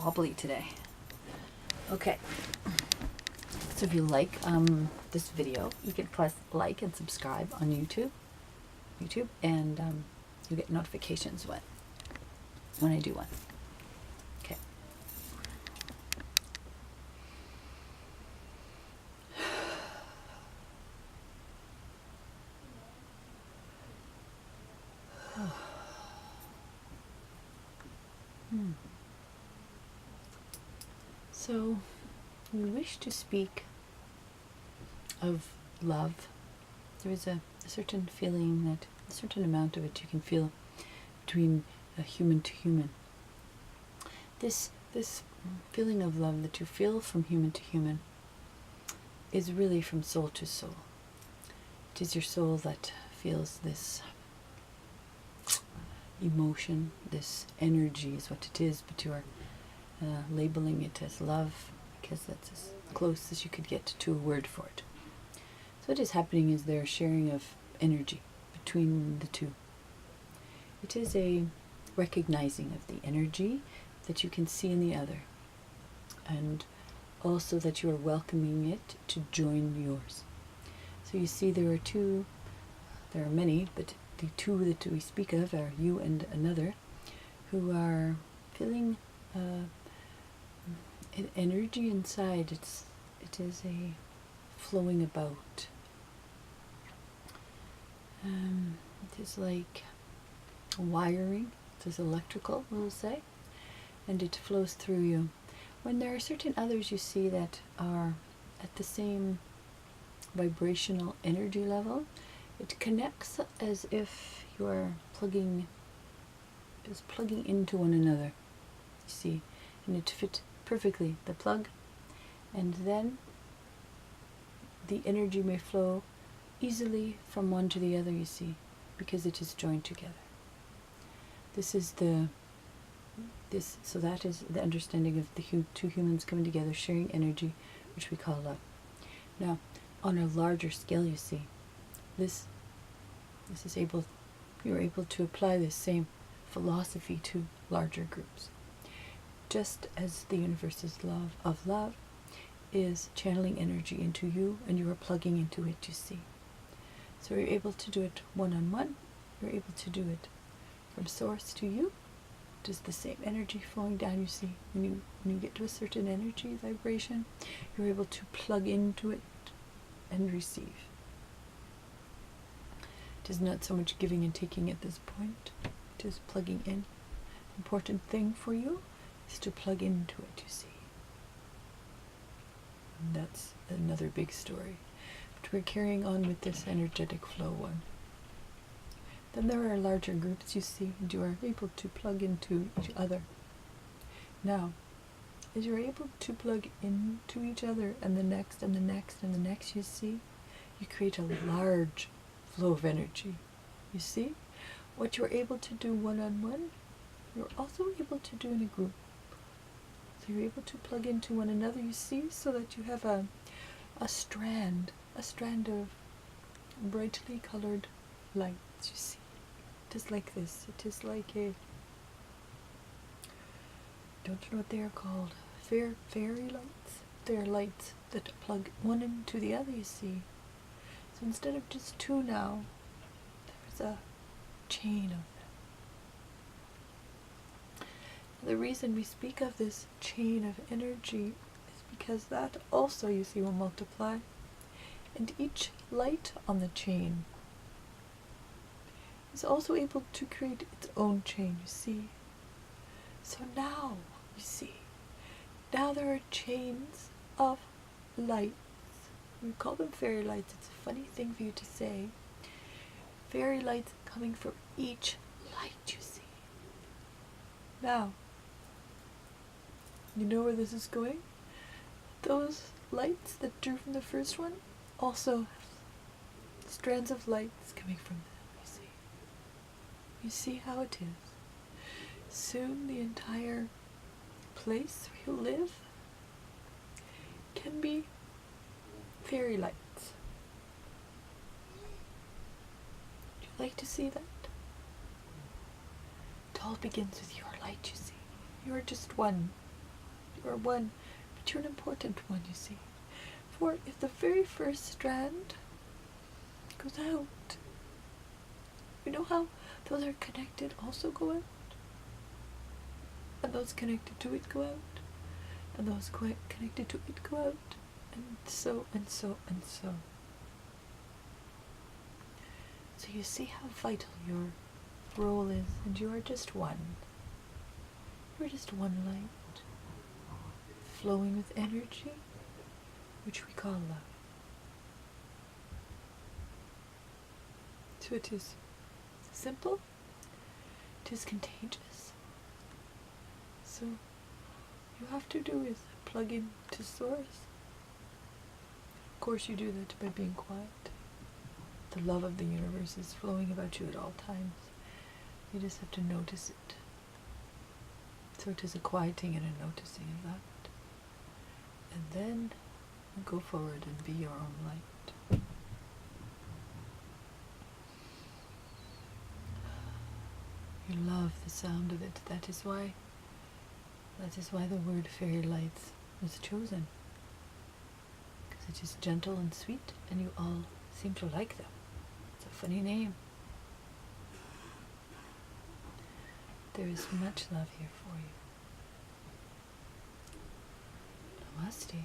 wobbly today. Okay. So if you like this video, you can press like and subscribe on YouTube, and you get notifications when I do one. Okay. So, we wish to speak of love. There is a certain feeling that a certain amount of it you can feel between a human to human. This feeling of love that you feel from human to human is really from soul to soul. It is your soul that feels this emotion, this energy is what it is, but you are labeling it as love because that's as close as you could get to a word for it. So what is happening is there a sharing of energy between the two. It is a recognizing of the energy that you can see in the other, and also that you are welcoming it to join yours. So you see there are many, but the two that we speak of are you and another, who are feeling an energy inside. It is a flowing about. It is like wiring. It is electrical, we'll say, and it flows through you. When there are certain others you see that are at the same vibrational energy level, it connects as if you are plugging into one another, you see, and it fits perfectly, the plug, and then the energy may flow easily from one to the other, you see, because it is joined together. So that is the understanding of the two humans coming together, sharing energy, which we call love. Now, on a larger scale, you see, you're able to apply this same philosophy to larger groups. Just as the universe's love is channeling energy into you, and you are plugging into it, you see. So you're able to do it one-on-one, you're able to do it from source to you. It is the same energy flowing down, you see. When you get to a certain energy vibration, you're able to plug into it and receive. It is not so much giving and taking at this point. It is plugging in. The important thing for you is to plug into it, you see. And that's another big story. But we're carrying on with this energetic flow one. Then there are larger groups, you see, and you are able to plug into each other. Now, as you're able to plug into each other, and the next, and the next, and the next, you see, you create a large flow of energy. You see, what you're able to do one-on-one, you're also able to do in a group. So you're able to plug into one another, you see, so that you have a strand of brightly colored lights, you see. It is like this. It is like don't know what they are called. Fairy lights. They are lights that plug one into the other, you see. So instead of just two now, there's a chain of them. The reason we speak of this chain of energy is because that also, you see, will multiply. And each light on the chain is also able to create its own chain, you see. So now, you see, now there are chains of lights. We call them fairy lights. It's a funny thing for you to say. Fairy lights coming from each light, you see. Now, you know where this is going? Those lights that drew from the first one also have strands of lights coming from them, you see. You see how it is. Soon the entire place where you live can be fairy lights. Would you like to see that? It all begins with your light, you see. You are just one. You are one, but you're an important one, you see. For if the very first strand goes out, you know how those are connected also go out? And those connected to it go out? And those connected to it go out? And so, and so, and so. So you see how vital your role is, and you are just one. You are just one light, flowing with energy, which we call love. So it is simple, it is contagious. So you have to do is plug into source. Of course you do that by being quiet. The love of the universe is flowing about you at all times. You just have to notice it. So it is a quieting and a noticing of that. And then go forward and be your own light. You love the sound of it. That is why the word fairy lights was chosen. Because it is gentle and sweet, and you all seem to like them. It's a funny name. There is much love here for you. Namaste.